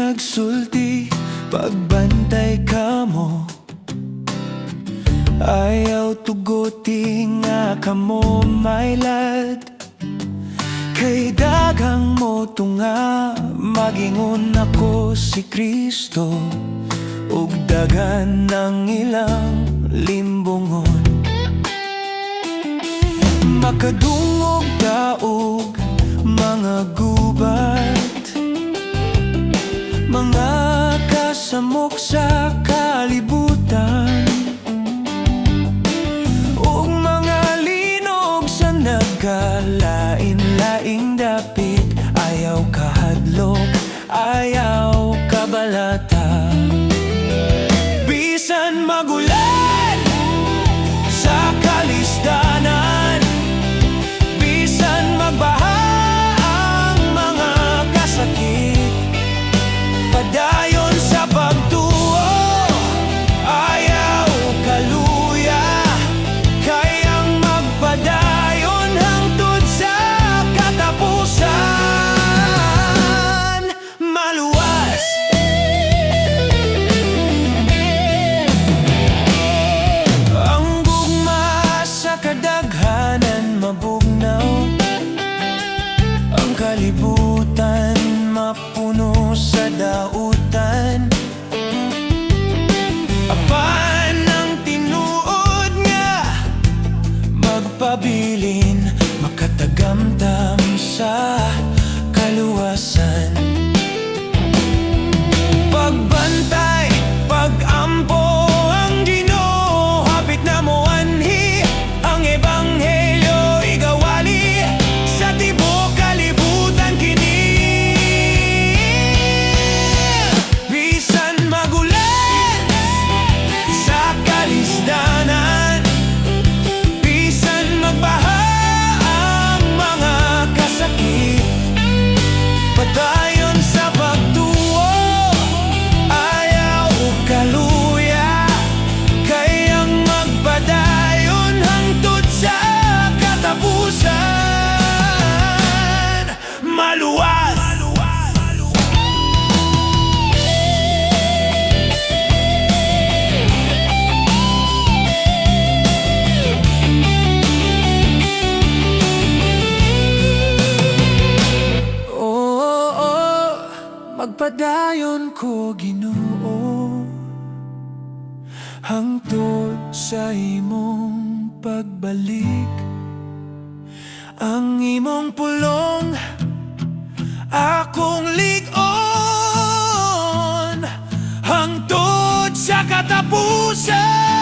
nagsulti, pagbantay ka mo. Ayaw tuguti nga ka mo, my lad. Kay dagang mo tunga, magingon ako si Kristo, ug dagan ng ilang limbongon. Makadungog daog mga gubat, mga kasamok sa kalibutan, ug mga linog sa nagkalain-laing dapit. Ayaw kahadlok, ayaw kabalata, bisan magulan sa kalisdanan, bisan magbaha ang mga kasakit. Padayon sa pagtuo, ayaw kaluya, kayang magpadayon hangtod sa katapusan. Maluwas ang gugma sa kadaghanan, mabugnaw ang kalibutan, mapuno sa dautan. Apan ang tinuod nga magpabilin, makatagamtam sa kaluwasan. Pagbantay, pagampo ang Ginoo, hapit na mo anhi ang ebanghelyo igawali sa tibuok kalibutan kini. Bisan magulan sa kalisdanan, bisan magbaha ang mga kasakit. Padayon sa pagtuo, ayaw kaluya, kayang magpadayon hangtod sa katapusan. Maluwas magpadayon ko, Ginoo, hangtod sa imong pagbalik. Ang imong pulong akong ligon hangtod sa katapusan.